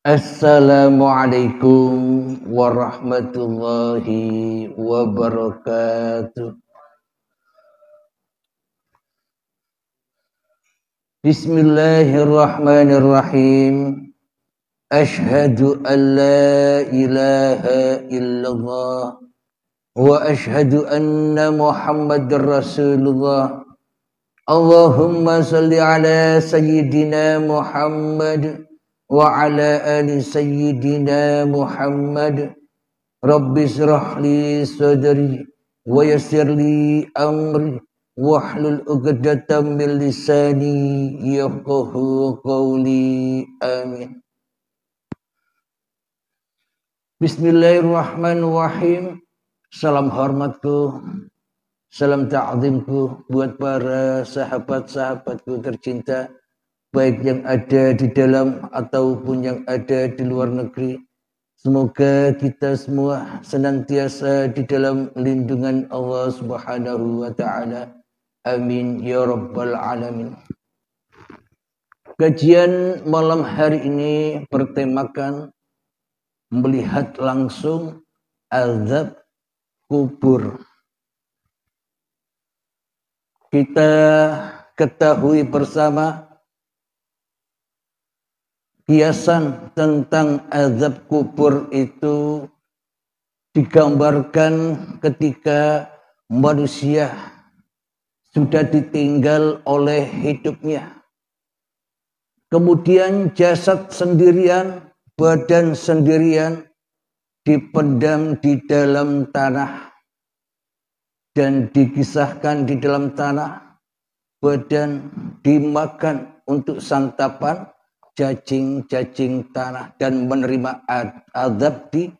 Assalamualaikum warahmatullahi wabarakatuh. Bismillahirrahmanirrahim. Ashhadu an la ilaha illallah wa ashhadu anna Muhammadar Rasulullah. Allahumma salli ala sayyidina Muhammad wa ala ali sayyidina Muhammad. Rabbi shrah li sadri wa yassir li amri wahlul 'uqdatam min lisani yafqahu qawli. Amin. Bismillahirrahmanirrahim. Salam hormatku, salam ta'zimku buat para sahabat-sahabatku tercinta, baik yang ada di dalam ataupun yang ada di luar negeri. Semoga kita semua senantiasa di dalam lindungan Allah Subhanahu wa taala. Amin ya rabbal alamin. Kajian malam hari ini bertemakan melihat langsung azab kubur. Kita ketahui bersama kiasan tentang azab kubur itu digambarkan ketika manusia sudah ditinggal oleh hidupnya. Kemudian jasad sendirian, badan sendirian dipendam di dalam tanah dan dikisahkan di dalam tanah, badan dimakan untuk santapan cacing-cacing tanah dan menerima azab di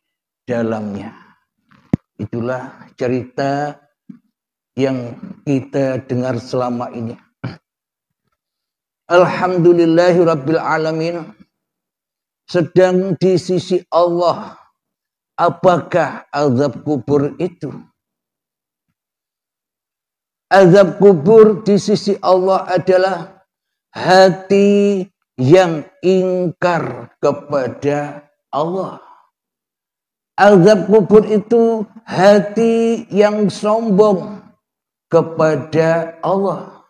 dalamnya. Itulah cerita yang kita dengar selama ini. Alhamdulillahirabbil alamin. Sedang di sisi Allah, apakah azab kubur itu? Azab kubur di sisi Allah adalah hati yang ingkar kepada Allah. Azab kubur itu hati yang sombong kepada Allah.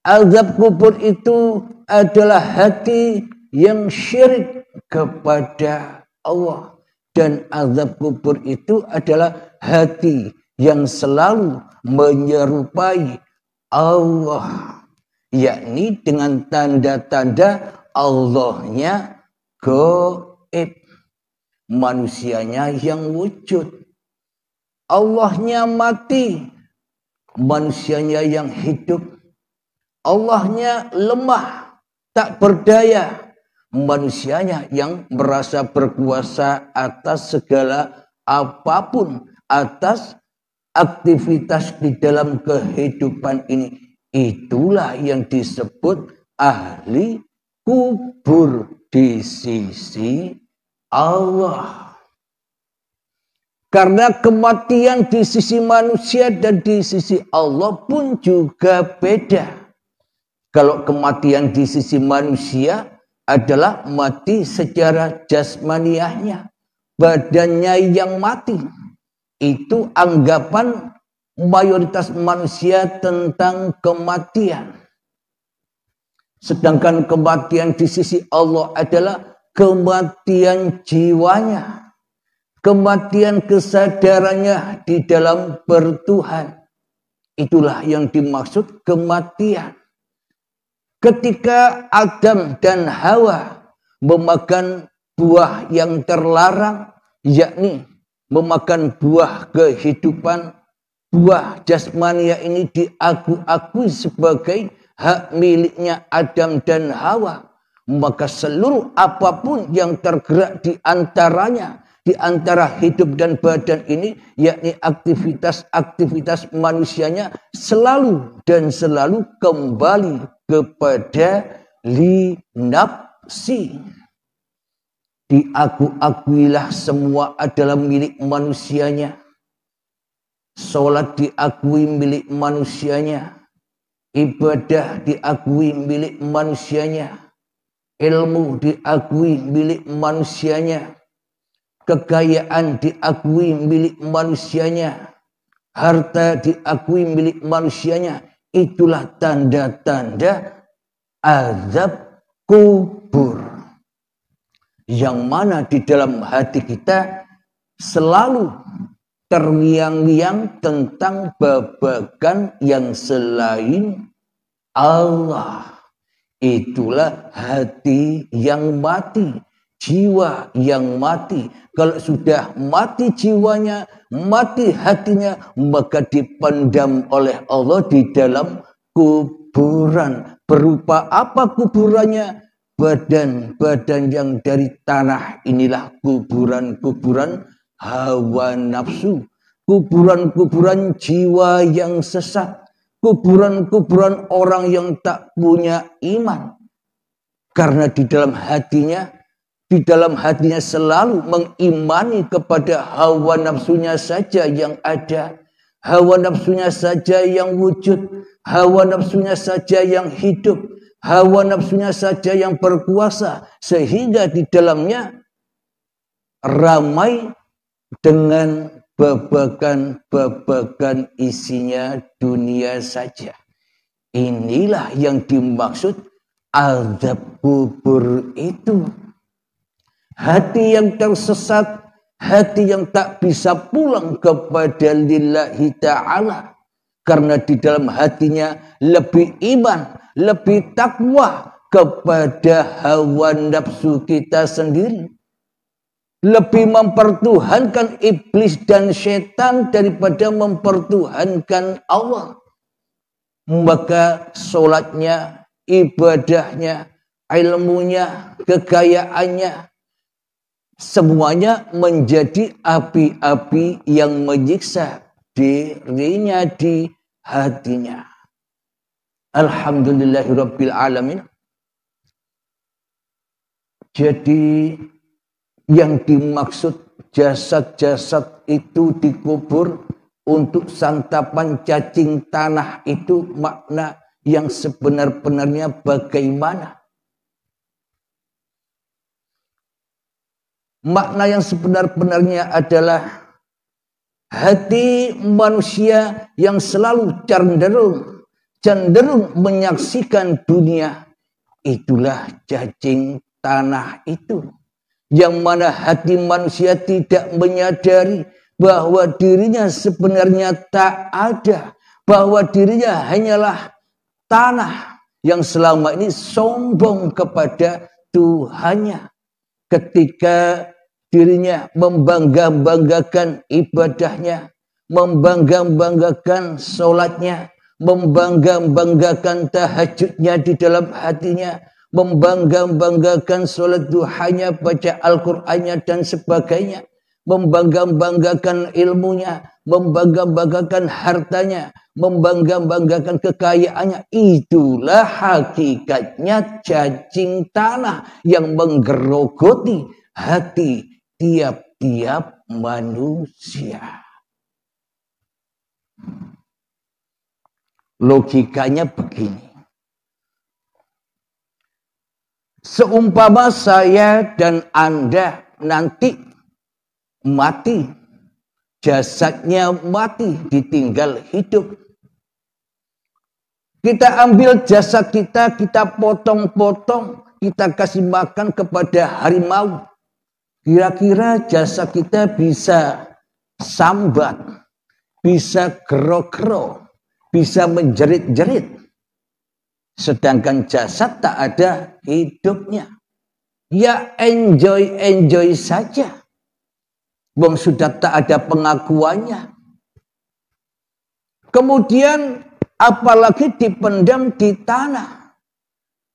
Azab kubur itu adalah hati yang syirik kepada Allah. Dan azab kubur itu adalah hati yang selalu menyerupai Allah, yakni dengan tanda-tanda Allahnya gaib, manusianya yang wujud. Allahnya mati, manusianya yang hidup. Allahnya lemah, tak berdaya, manusianya yang merasa berkuasa atas segala apapun, atas aktivitas di dalam kehidupan ini. Itulah yang disebut ahli kubur di sisi Allah. Karena kematian di sisi manusia dan di sisi Allah pun juga beda. Kalau kematian di sisi manusia adalah mati secara jasmaniahnya, badannya yang mati. Itu anggapan mayoritas manusia tentang kematian. Sedangkan kematian di sisi Allah adalah kematian jiwanya, kematian kesadarannya di dalam bertuhan. Itulah yang dimaksud kematian. Ketika Adam dan Hawa memakan buah yang terlarang, yakni memakan buah kehidupan, buah jasmania ini diakui sebagai hak miliknya Adam dan Hawa. Maka seluruh apapun yang tergerak di antaranya, di antara hidup dan badan ini, yakni aktivitas-aktivitas manusianya selalu dan selalu kembali kepada li nafsi. Diakuilah semua adalah milik manusianya. Sholat diakui milik manusianya. Ibadah diakui milik manusianya. ilmu diakui milik manusianya, kekayaan diakui milik manusianya, harta diakui milik manusianya. Itulah tanda-tanda azab kubur, yang mana di dalam hati kita selalu terngiang-ngiang tentang babagan yang selain Allah. Itulah hati yang mati, jiwa yang mati. Kalau sudah mati jiwanya, mati hatinya, maka dipendam oleh Allah di dalam kuburan. Berupa apa kuburannya? Badan-badan yang dari tanah. Inilah kuburan-kuburan hawa nafsu, kuburan-kuburan jiwa yang sesat, kuburan-kuburan orang yang tak punya iman. Karena di dalam hatinya selalu mengimani kepada hawa nafsunya saja yang ada, hawa nafsunya saja yang wujud, hawa nafsunya saja yang hidup, hawa nafsunya saja yang berkuasa, sehingga di dalamnya ramai dengan babagan-babagan isinya dunia saja. Inilah yang dimaksud azab kubur itu. Hati yang tersesat, hati yang tak bisa pulang kepada lillahi ta'ala. Karena di dalam hatinya lebih iman, lebih takwa kepada hawa nafsu kita sendiri. Lebih mempertuhankan iblis dan setan daripada mempertuhankan Allah. Maka sholatnya, ibadahnya, ilmunya, kekayaannya, semuanya menjadi api-api yang menyiksa dirinya di hatinya. Alhamdulillahirabbil alamin. Jadi yang dimaksud jasad-jasad itu dikubur untuk santapan cacing tanah itu makna yang sebenar-benarnya bagaimana? Makna yang sebenar-benarnya adalah hati manusia yang selalu cenderung menyaksikan dunia. Itulah cacing tanah itu. Yang mana hati manusia tidak menyadari bahwa dirinya sebenarnya tak ada. Bahwa dirinya hanyalah tanah yang selama ini sombong kepada Tuhannya. Ketika dirinya membangga-banggakan ibadahnya, membangga-banggakan sholatnya, membangga-banggakan tahajudnya di dalam hatinya, membangga-banggakan sholat duhanya, baca Al-Qur'annya dan sebagainya, membangga-banggakan ilmunya, membangga-banggakan hartanya, membangga-banggakan kekayaannya. Itulah hakikatnya cacing tanah yang menggerogoti hati tiap-tiap manusia. Logikanya begini. Seumpama saya dan Anda nanti mati, jasadnya mati, ditinggal hidup. Kita ambil jasad kita, kita potong-potong, kita kasih makan kepada harimau. Kira-kira jasad kita bisa sambat, bisa gero-gero, bisa menjerit-jerit. Sedangkan jasad tak ada hidupnya. Ya enjoy saja. Wong sudah tak ada pengakuannya. Kemudian apalagi dipendam di tanah.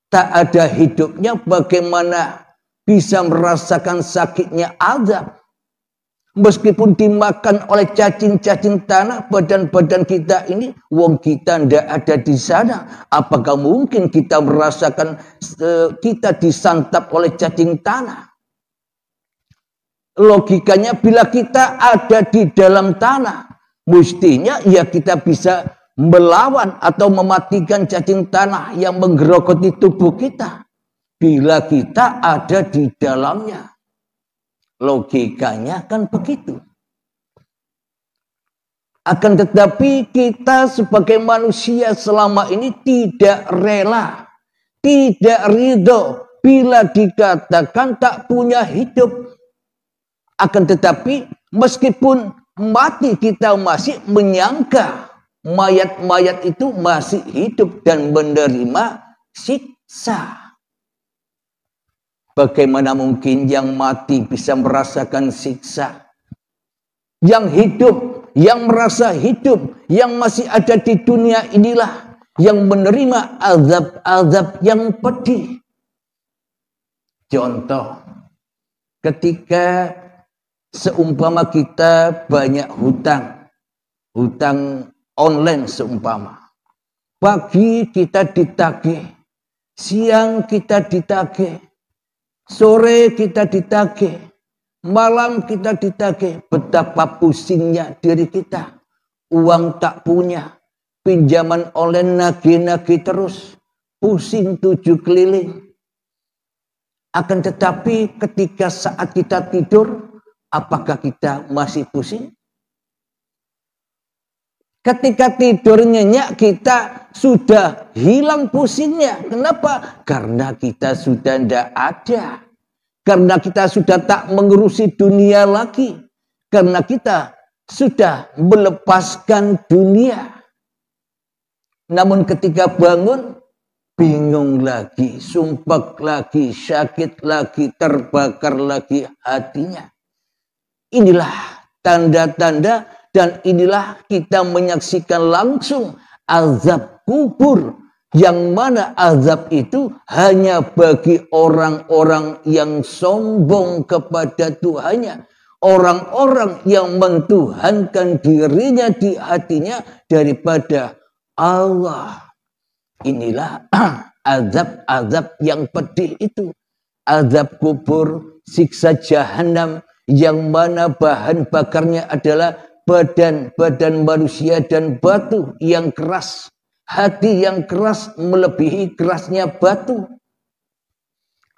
Tak ada hidupnya, bagaimana bisa merasakan sakitnya azab. Meskipun dimakan oleh cacing-cacing tanah, badan-badan kita ini, wong kita ndak ada di sana. Apakah mungkin kita merasakan kita disantap oleh cacing tanah? Logikanya bila kita ada di dalam tanah, mestinya ya kita bisa melawan atau mematikan cacing tanah yang menggerogoti tubuh kita. bila kita ada di dalamnya. Logikanya kan begitu. Akan tetapi kita sebagai manusia selama ini tidak rela, tidak ridho bila dikatakan tak punya hidup. Akan tetapi meskipun mati kita masih menyangka mayat-mayat itu masih hidup dan menerima siksa. Bagaimana mungkin yang mati bisa merasakan siksa? Yang hidup, yang merasa hidup, yang masih ada di dunia inilah yang menerima azab-azab yang pedih. Contoh, ketika seumpama kita banyak hutang online seumpama. Pagi kita ditagih, siang kita ditagih, sore kita ditagih, malam kita ditagih. Betapa pusingnya diri kita. Uang tak punya, pinjaman online nagih-nagih terus, pusing 7 keliling. Akan tetapi ketika saat kita tidur, apakah kita masih pusing? Ketika tidur nyenyak kita sudah hilang pusingnya. Kenapa? Karena kita sudah tidak ada. Karena kita sudah tak mengurusi dunia lagi. Karena kita sudah melepaskan dunia. Namun ketika bangun, bingung lagi, sumpek lagi, sakit lagi, terbakar lagi hatinya. Inilah tanda-tanda dan inilah kita menyaksikan langsung azab kubur. Yang mana azab itu hanya bagi orang-orang yang sombong kepada Tuhannya. Orang-orang yang mentuhankan dirinya di hatinya daripada Allah. Inilah azab-azab yang pedih itu. Azab kubur, siksa jahanam, yang mana bahan bakarnya adalah badan-badan manusia dan batu yang keras. Hati yang keras melebihi kerasnya batu.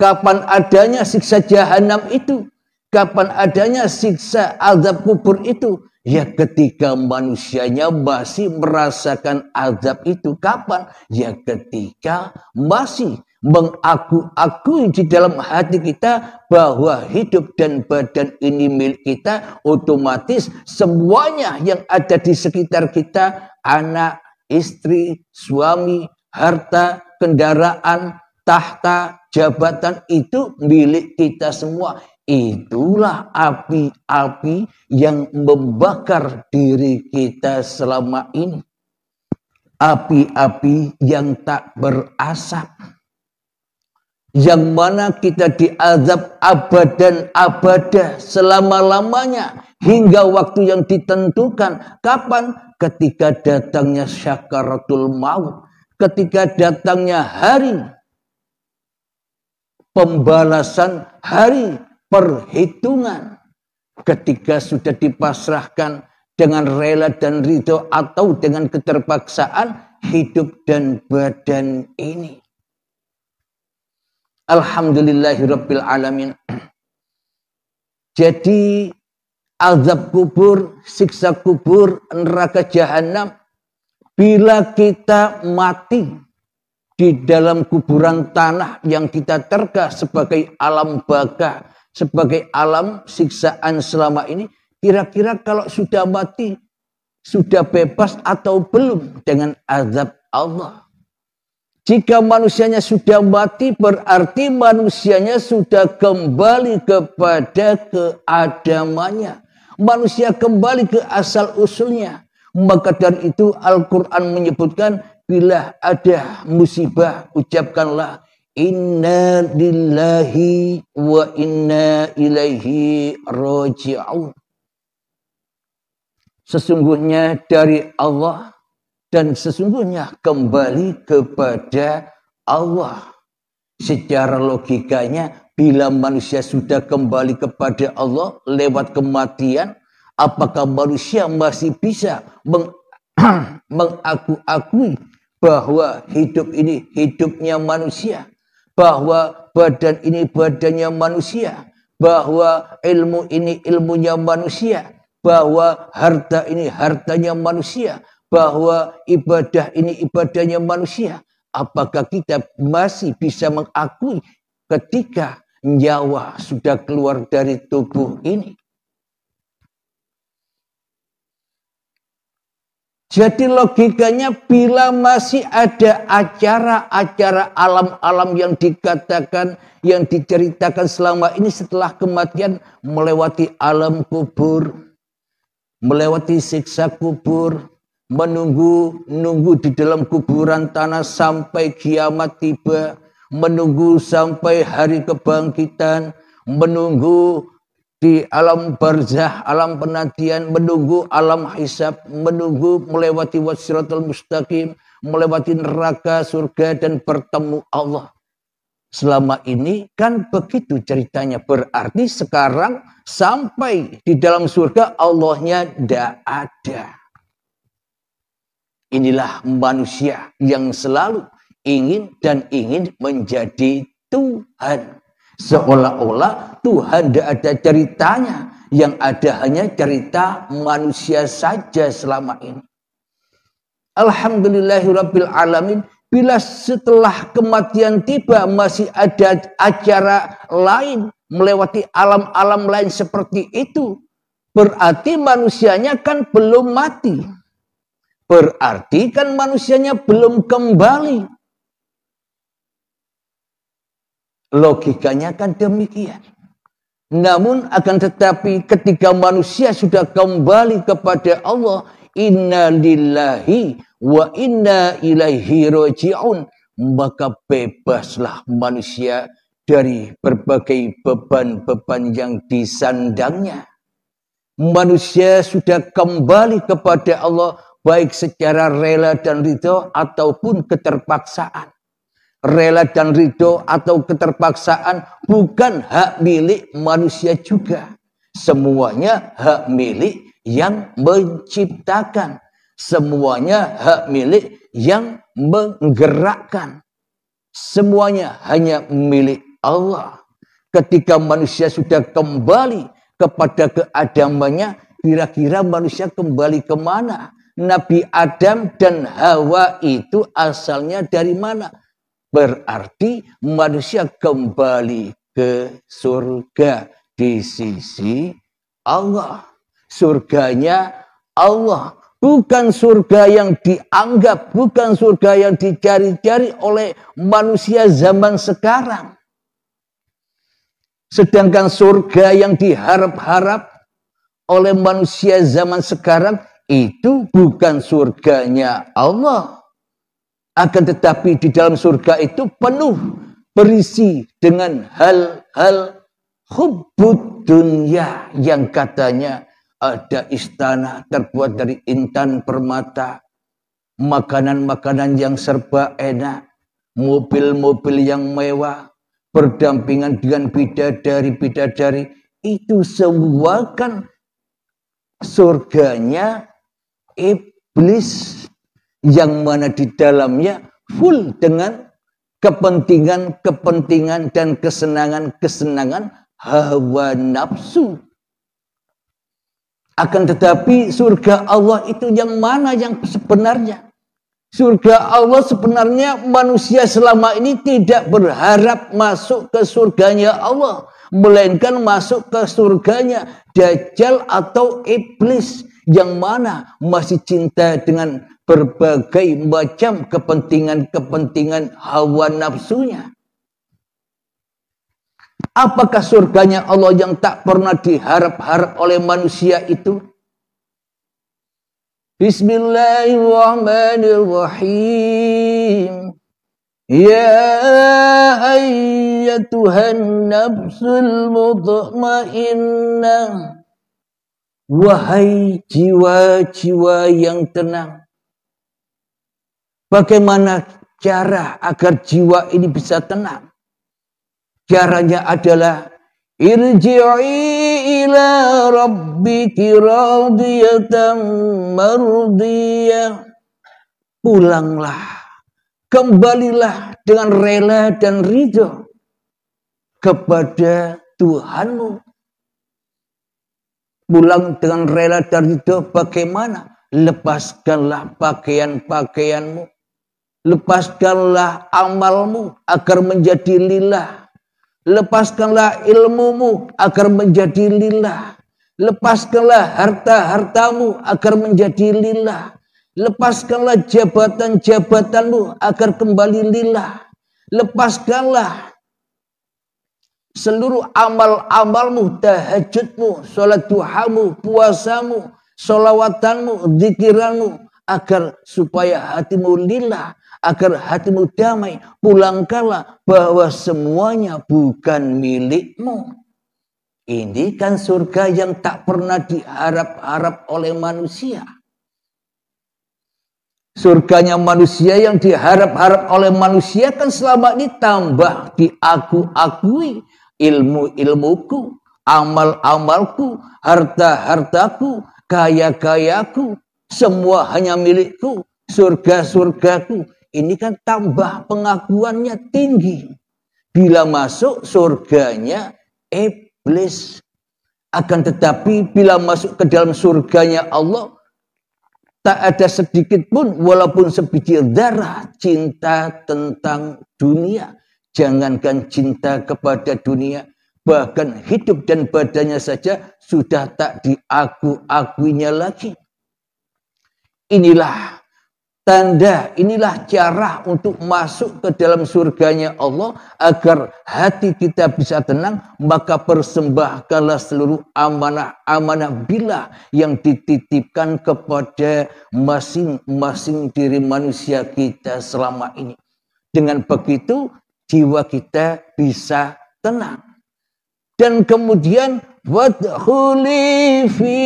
Kapan adanya siksa jahanam itu? Kapan adanya siksa azab kubur itu? Ya ketika manusianya masih merasakan azab itu. Kapan? Ya ketika masih mengaku-akui di dalam hati kita bahwa hidup dan badan ini milik kita. Otomatis semuanya yang ada di sekitar kita, anak, istri, suami, harta, kendaraan, tahta, jabatan itu milik kita semua. Itulah api-api yang membakar diri kita selama ini. Api-api yang tak berasap. Yang mana kita diazab abadan abada selama-lamanya. Hingga waktu yang ditentukan. Kapan? Ketika datangnya syakaratul maut. Ketika datangnya hari pembalasan, hari perhitungan. Ketika sudah dipasrahkan dengan rela dan ridho atau dengan keterpaksaan hidup dan badan ini. Alhamdulillahirabbil alamin. Jadi azab kubur, siksa kubur, neraka jahanam, bila kita mati di dalam kuburan tanah yang kita terka sebagai alam baka, sebagai alam siksaan selama ini, kira-kira kalau sudah mati, sudah bebas atau belum dengan azab Allah? Jika manusianya sudah mati, berarti manusianya sudah kembali kepada keadamannya. Manusia kembali ke asal usulnya. Maka dari itu Al-Quran menyebutkan, bila ada musibah, ucapkanlah inna lillahi wa inna ilaihi raji'un. Sesungguhnya dari Allah dan sesungguhnya kembali kepada Allah. Secara logikanya, bila manusia sudah kembali kepada Allah lewat kematian, apakah manusia masih bisa mengaku-akui bahwa hidup ini hidupnya manusia? bahwa badan ini badannya manusia, bahwa ilmu ini ilmunya manusia, bahwa harta ini hartanya manusia, bahwa ibadah ini ibadahnya manusia. Apakah kita masih bisa mengakui ketika nyawa sudah keluar dari tubuh ini? Jadi logikanya bila masih ada acara-acara alam-alam yang dikatakan, yang diceritakan selama ini setelah kematian, melewati alam kubur, melewati siksa kubur, menunggu di dalam kuburan tanah sampai kiamat tiba, menunggu sampai hari kebangkitan, menunggu di alam barzah, alam penantian, menunggu alam hisab, menunggu melewati wasiratul mustaqim, melewati neraka, surga, dan bertemu Allah. Selama ini kan begitu ceritanya. Berarti sekarang sampai di dalam surga Allahnya tidak ada. Inilah manusia yang selalu ingin menjadi Tuhan. Seolah-olah Tuhan tidak ada ceritanya. Yang ada hanya cerita manusia saja selama ini. Alhamdulillahirabbil alamin. Bila setelah kematian tiba masih ada acara lain, melewati alam-alam lain seperti itu, berarti manusianya kan belum mati. Berarti kan manusianya belum kembali. Logikanya kan demikian. Namun akan tetapi ketika manusia sudah kembali kepada Allah, inna lillahi wa inna ilaihi raji'un, maka bebaslah manusia dari berbagai beban-beban yang disandangnya. Manusia sudah kembali kepada Allah baik secara rela dan ridho ataupun keterpaksaan. Rela dan ridho atau keterpaksaan bukan hak milik manusia juga. Semuanya hak milik yang menciptakan. Semuanya hak milik yang menggerakkan. Semuanya hanya milik Allah. Ketika manusia sudah kembali kepada keadamannya, kira-kira manusia kembali kemana? Nabi Adam dan Hawa itu asalnya dari mana? Berarti manusia kembali ke surga di sisi Allah. Surganya Allah. Bukan surga yang dianggap, bukan surga yang dicari-cari oleh manusia zaman sekarang. Sedangkan surga yang diharap-harap oleh manusia zaman sekarang itu bukan surganya Allah. Akan tetapi di dalam surga itu penuh berisi dengan hal-hal hubbud dunya, yang katanya ada istana terbuat dari intan permata, makanan-makanan yang serba enak, mobil-mobil yang mewah, berdampingan dengan bidadari-bidadari. Itu semua kan surganya iblis, yang mana di dalamnya full dengan kepentingan-kepentingan dan kesenangan-kesenangan hawa nafsu. Akan tetapi surga Allah itu yang mana yang sebenarnya? Surga Allah sebenarnya manusia selama ini tidak berharap masuk ke surganya Allah, melainkan masuk ke surganya Dajjal atau iblis, yang mana masih cinta dengan berbagai macam kepentingan-kepentingan hawa nafsunya. Apakah surganya Allah yang tak pernah diharap-harap oleh manusia itu? Bismillahirrahmanirrahim. Ya ayyatuhan nafsul mutmainnah. Wahai jiwa-jiwa yang tenang. Bagaimana cara agar jiwa ini bisa tenang? Caranya adalah irji'i ila rabbiki radiyatan mardiyah. Pulanglah kembalilah dengan rela dan ridho kepada Tuhanmu. Pulang dengan rela dan ridho bagaimana? Lepaskanlah pakaian-pakaianmu. Lepaskanlah amalmu agar menjadi lillah. Lepaskanlah ilmumu agar menjadi lillah. Lepaskanlah harta-hartamu agar menjadi lillah. Lepaskanlah jabatan-jabatanmu agar kembali lillah. Lepaskanlah seluruh amal-amalmu, tahajudmu, sholat duhamu, puasamu, sholawatanmu, zikiranmu, agar supaya hatimu lillah, agar hatimu damai. Pulangkanlah bahwa semuanya bukan milikmu. Ini kan surga yang tak pernah diharap-harap oleh manusia. Surganya manusia yang diharap-harap oleh manusia kan selama ini tambah diaku-akui. Ilmu-ilmuku, amal-amalku, harta-hartaku, kaya-kayaku, semua hanya milikku, surga-surgaku. Ini kan tambah pengakuannya tinggi. Bila masuk surganya iblis. Akan tetapi bila masuk ke dalam surganya Allah, tak ada sedikit pun walaupun sebiji darah cinta tentang dunia. Jangankan cinta kepada dunia, bahkan hidup dan badannya saja sudah tak diaku-akuinya lagi. Inilah tanda, inilah cara untuk masuk ke dalam surganya Allah agar hati kita bisa tenang. Maka persembahkanlah seluruh amanah-amanah billah yang dititipkan kepada masing-masing diri manusia kita selama ini. Dengan begitu jiwa kita bisa tenang. Dan kemudian wadkhuli fi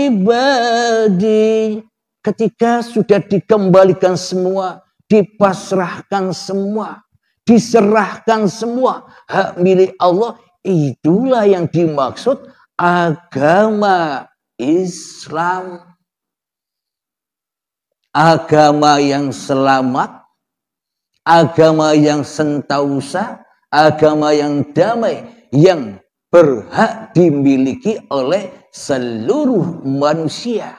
ibadi. Ketika sudah dikembalikan semua, dipasrahkan semua, diserahkan semua hak milik Allah, itulah yang dimaksud agama Islam. Agama yang selamat, agama yang sentausa, agama yang damai, yang berhak dimiliki oleh seluruh manusia.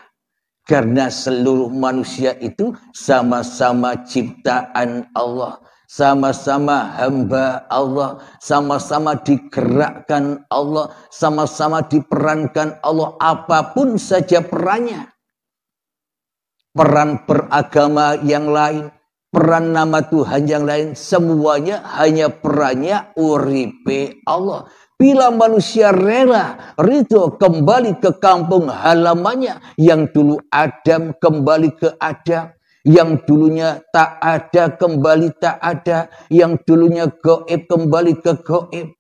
Karena seluruh manusia itu sama-sama ciptaan Allah, sama-sama hamba Allah, sama-sama digerakkan Allah, sama-sama diperankan Allah, apapun saja perannya. Peran beragama yang lain, peran nama Tuhan yang lain, semuanya hanya perannya uripe Allah. Bila manusia rela, ridho kembali ke kampung halamannya, yang dulu Adam kembali ke Adam, yang dulunya tak ada kembali tak ada, yang dulunya gaib kembali ke gaib,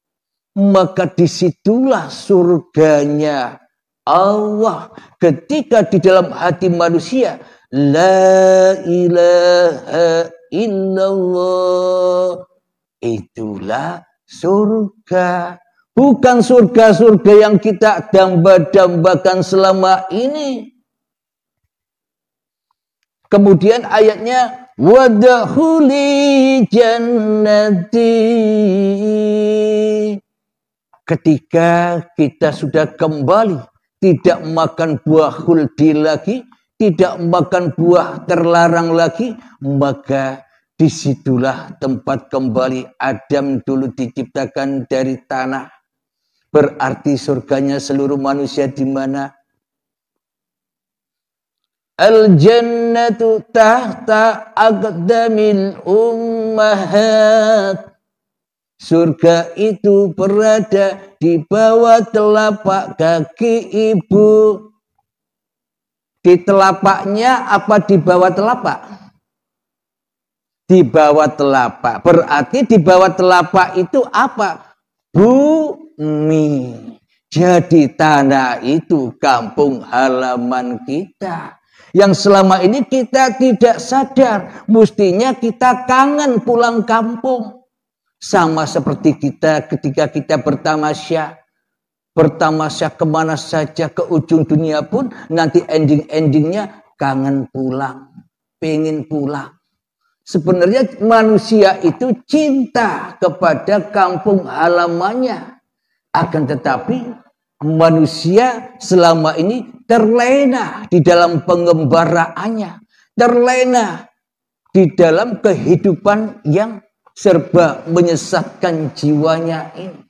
maka disitulah surganya Allah. Ketika di dalam hati manusia, la ilaha illallah, itulah surga. Bukan surga-surga yang kita damba-dambakan selama ini. Kemudian ayatnya wadkhuli jannati. Ketika kita sudah kembali, tidak makan buah khuldi lagi, tidak makan buah terlarang lagi, maka disitulah tempat kembali Adam dulu diciptakan dari tanah. Berarti surganya seluruh manusia di mana? Al-jannatu tahta aqdamil ummahat. Surga itu berada di bawah telapak kaki ibu. Di telapaknya apa di bawah telapak? Di bawah telapak. Berarti di bawah telapak itu apa? Bumi. Jadi tanah itu kampung halaman kita. Yang selama ini kita tidak sadar. Mestinya kita kangen pulang kampung. Sama seperti kita ketika kita bertamasya. Bertamasya kemana saja, ke ujung dunia pun. Nanti ending-endingnya kangen pulang. Pengen pulang. Sebenarnya manusia itu cinta kepada kampung halamannya. Akan tetapi manusia selama ini terlena di dalam pengembaraannya. Terlena di dalam kehidupan yang serba menyesatkan jiwanya ini.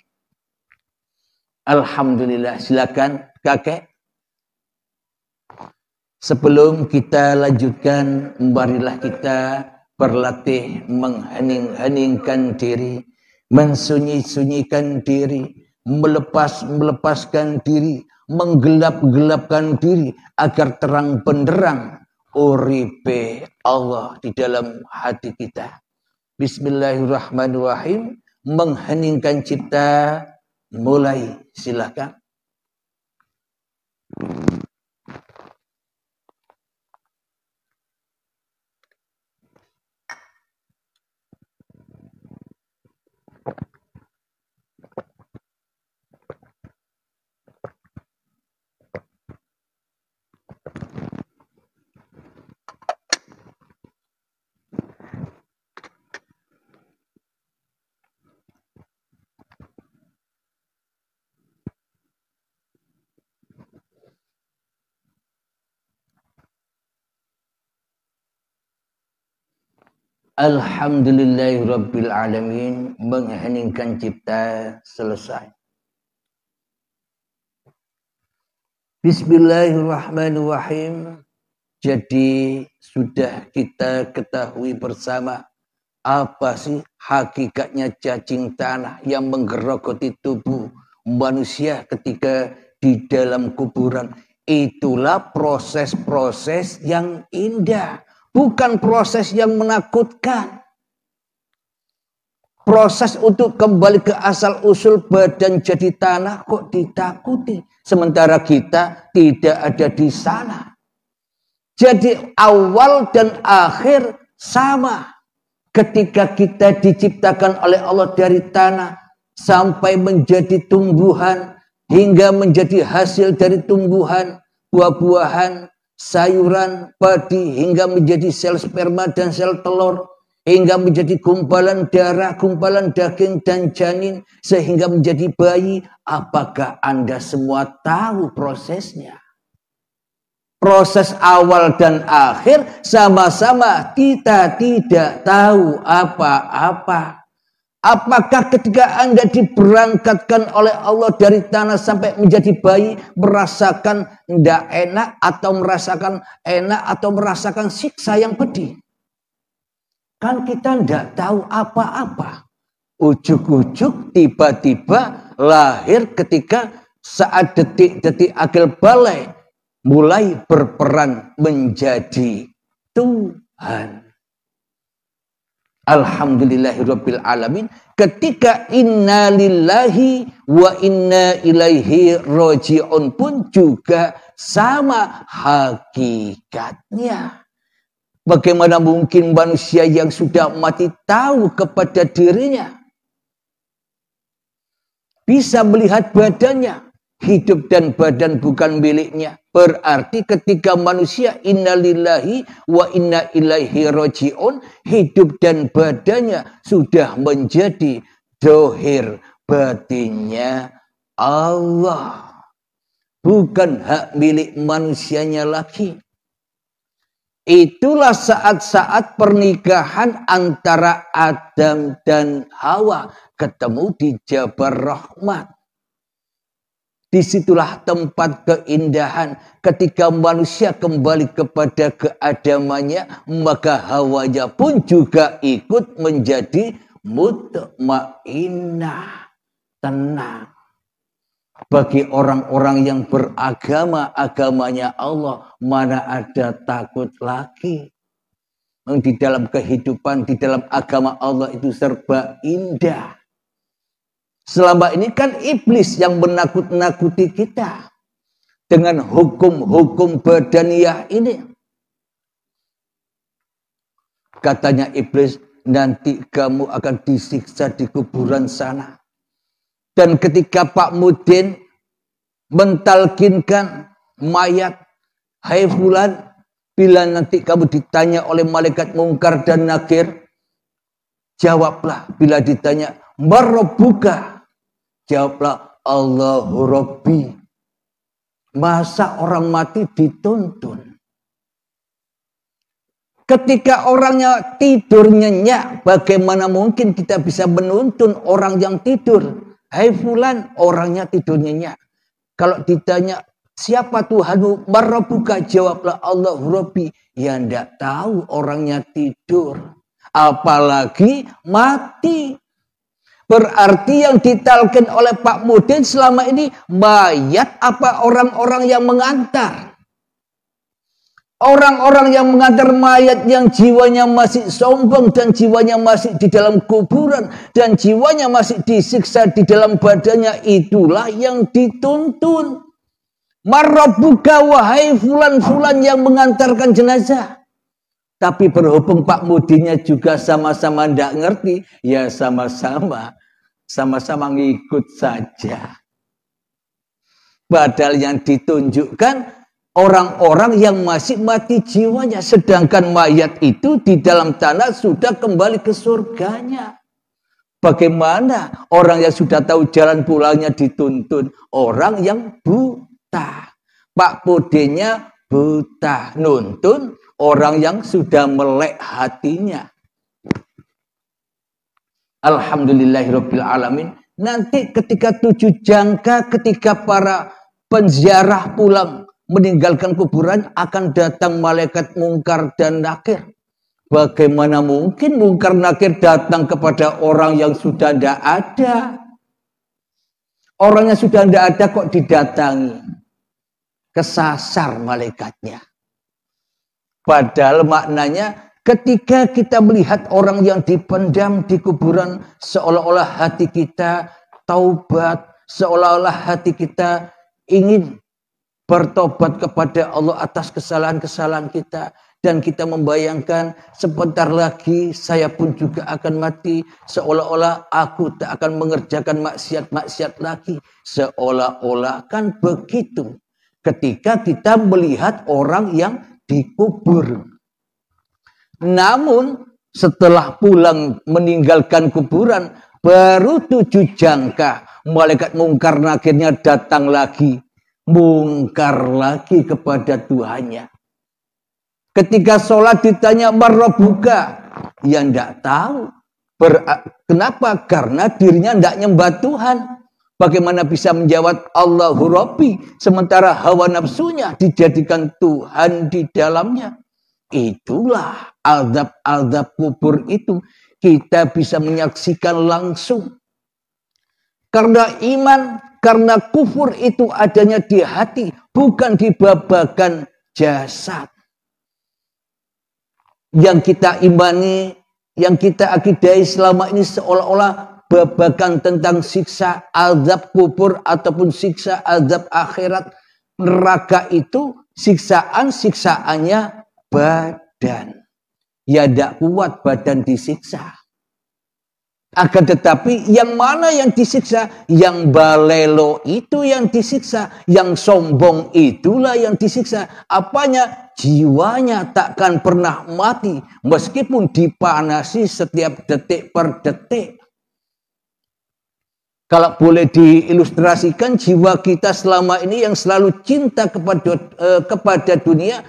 Alhamdulillah, silakan kakek. Sebelum kita lanjutkan, marilah kita berlatih menghening-heningkan diri, mensunyi-sunyikan diri, melepaskan diri, menggelap-gelapkan diri agar terang benderang uripe Allah di dalam hati kita. Bismillahirrahmanirrahim. Mengheningkan cipta, mulai, silakan. Alhamdulillahirabbil alamin. Mengheningkan cipta selesai. Bismillahirrahmanirrahim. Jadi sudah kita ketahui bersama apa sih hakikatnya cacing tanah yang menggerogoti tubuh manusia ketika di dalam kuburan. Itulah proses-proses yang indah. Bukan proses yang menakutkan. Proses untuk kembali ke asal-usul badan jadi tanah kok ditakuti. Sementara kita tidak ada di sana. Jadi awal dan akhir sama. Ketika kita diciptakan oleh Allah dari tanah sampai menjadi tumbuhan. Hingga menjadi hasil dari tumbuhan, buah-buahan, sayuran, padi, hingga menjadi sel sperma dan sel telur, hingga menjadi gumpalan darah, gumpalan daging dan janin, sehingga menjadi bayi. Apakah Anda semua tahu prosesnya? Proses awal dan akhir sama-sama kita tidak tahu apa-apa. Apakah ketika Anda diberangkatkan oleh Allah dari tanah sampai menjadi bayi, merasakan tidak enak atau merasakan enak atau merasakan siksa yang pedih? Kan kita tidak tahu apa-apa. Ujuk-ujuk tiba-tiba lahir ketika saat detik-detik akil balai mulai berperan menjadi Tuhan. Alhamdulillahirabbil alamin. Ketika inna lillahi wa inna ilaihi raji'un pun juga sama hakikatnya. Bagaimana mungkin manusia yang sudah mati tahu kepada dirinya bisa melihat badannya? Hidup dan badan bukan miliknya. Berarti ketika manusia inna lillahi wa inna ilaihi raji'un, hidup dan badannya sudah menjadi dohir batinnya Allah. Bukan hak milik manusianya lagi. Itulah saat-saat pernikahan antara Adam dan Hawa ketemu di Jabal Rahmat. Disitulah tempat keindahan. Ketika manusia kembali kepada keadamannya, maka hawanya pun juga ikut menjadi mutmainnah, tenang. Bagi orang-orang yang beragama, agamanya Allah, mana ada takut lagi. Di dalam kehidupan, di dalam agama Allah itu serba indah. Selama ini kan iblis yang menakut-nakuti kita dengan hukum-hukum badaniyah ini. Katanya iblis, nanti kamu akan disiksa di kuburan sana. Dan ketika Pak Mudin mentalkinkan mayat, hai fulan, Bila nanti kamu ditanya oleh malaikat mungkar dan nakir, jawablah bila ditanya, "Marabbuka?" Jawablah, "Allahu Rabbi." Masa orang mati dituntun? Ketika orangnya tidur nyenyak, bagaimana mungkin kita bisa menuntun orang yang tidur? Hai fulan, orangnya tidur nyenyak. Kalau ditanya, siapa Tuhanmu? Marabbuka? Jawablah, Allahu Rabbi. Ya ndak tahu, orangnya tidur. Apalagi mati. Berarti yang ditalkin oleh Pak Mudin selama ini mayat apa orang-orang yang mengantar? Orang-orang yang mengantar mayat yang jiwanya masih sombong dan jiwanya masih di dalam kuburan dan jiwanya masih disiksa di dalam badannya, itulah yang dituntun. Marabbuka, wahai fulan-fulan yang mengantarkan jenazah. Tapi berhubung Pak Mudinnya juga sama-sama tidak ngerti, ya sama-sama ngikut saja. Padahal yang ditunjukkan orang-orang yang masih mati jiwanya. Sedangkan mayat itu di dalam tanah sudah kembali ke surganya. Bagaimana orang yang sudah tahu jalan pulangnya dituntun? Orang yang buta. Pak Mudinnya buta, nuntun orang yang sudah melek hatinya. Alhamdulillahirabbil alamin. Nanti ketika 7 jangka, ketika para penziarah pulang meninggalkan kuburan, akan datang malaikat mungkar dan nakir. Bagaimana mungkin mungkar nakir datang kepada orang yang sudah tidak ada? Orang yang sudah tidak ada kok didatangi? Kesasar malaikatnya. Padahal maknanya ketika kita melihat orang yang dipendam di kuburan, seolah-olah hati kita taubat, seolah-olah hati kita ingin bertobat kepada Allah atas kesalahan-kesalahan kita. Dan kita membayangkan sebentar lagi saya pun juga akan mati. Seolah-olah aku tak akan mengerjakan maksiat-maksiat lagi. Seolah-olah kan begitu. Ketika kita melihat orang yang dikubur. Namun setelah pulang meninggalkan kuburan, baru 7 jangka malaikat mungkar nakirnya datang lagi. Mungkar lagi kepada Tuhannya. Ketika sholat ditanya marabbuka, ya ndak tahu. Kenapa? Karena dirinya ndak nyembah Tuhan. Bagaimana bisa menjawab Allahu Rabbi sementara hawa nafsunya dijadikan Tuhan di dalamnya? Itulah azab-azab kubur itu kita bisa menyaksikan langsung. Karena iman, karena kufur itu adanya di hati, bukan di babagan jasad. Yang kita imani, yang kita akidai selama ini seolah-olah babagan tentang siksa azab kubur ataupun siksa azab akhirat. Neraka itu siksaannya badan. Ya tidak kuat badan disiksa. Akan tetapi yang mana yang disiksa? Yang balelo itu yang disiksa. Yang sombong itulah yang disiksa. Apanya? Jiwanya takkan pernah mati. Meskipun dipanasi setiap detik per detik. Kalau boleh diilustrasikan, jiwa kita selama ini yang selalu cinta kepada dunia.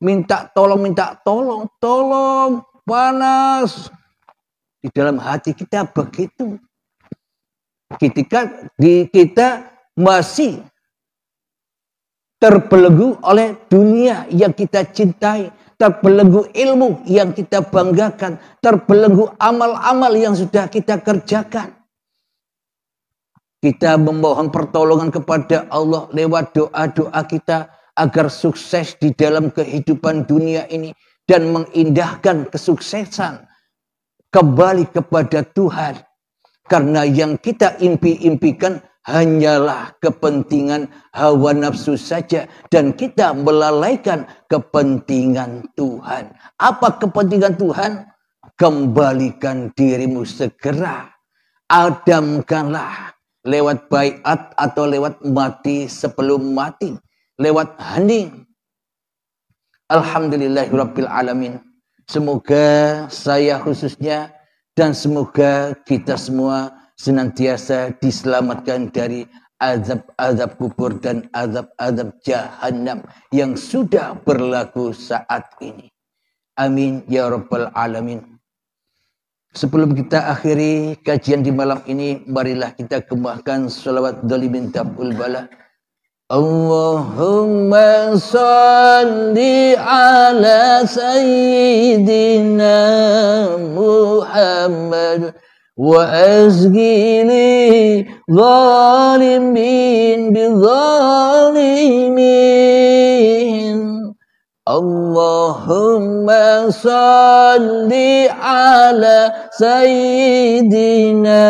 Minta tolong, panas. Di dalam hati kita begitu. Ketika kita masih terbelenggu oleh dunia yang kita cintai, terbelenggu ilmu yang kita banggakan, terbelenggu amal-amal yang sudah kita kerjakan. Kita memohon pertolongan kepada Allah lewat doa-doa kita agar sukses di dalam kehidupan dunia ini dan mengindahkan kesuksesan kembali kepada Tuhan. Karena yang kita impi-impikan hanyalah kepentingan hawa nafsu saja. Dan kita melalaikan kepentingan Tuhan. Apa kepentingan Tuhan? Kembalikan dirimu segera. Adamkanlah lewat baiat atau lewat mati sebelum mati. Lewat hening. Alhamdulillahirabbil alamin. Semoga saya khususnya dan semoga kita semua senantiasa diselamatkan dari azab-azab kubur dan azab-azab jahanam yang sudah berlaku saat ini. Amin ya rabbal alamin. Sebelum kita akhiri kajian di malam ini, marilah kita kembangkan salawat dolimin tabul bala. Allahumma salli ala sayyidina Muhammad wa azgili zalimin bizalimin. Allahumma salli ala sayyidina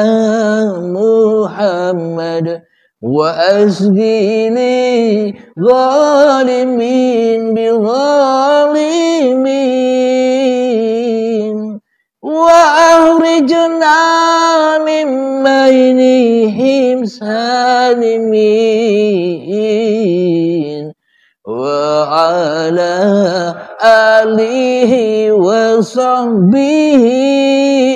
Muhammad wa asgili zalimin bi zalimin wa ahrijna min bainihim salimin wa ala alihi wa sahbihi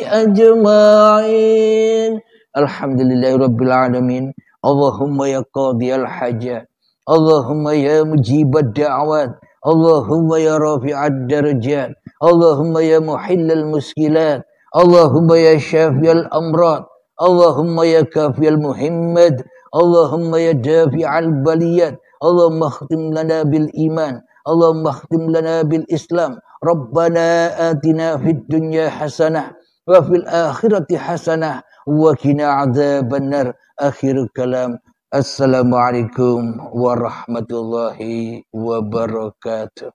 ajma'in. Alhamdulillahirabbil alamin. Allahumma ya qadiyal hajat, Allahumma ya mujibad da'wat, Allahumma ya rafi'ad darajat, Allahumma ya muhillal muskilat, Allahumma ya syafiyal amrad, Allahumma ya kafiyal muhimmad, Allahumma ya dafi'al baliyat, Allahumma khtim lana bil iman, Allahumma khtim lana bil islam, Rabbana atina fid dunya hasanah wa fil akhirati hasanah wa qina adzabannar. Akhir kalam. Assalamualaikum warahmatullahi wabarakatuh.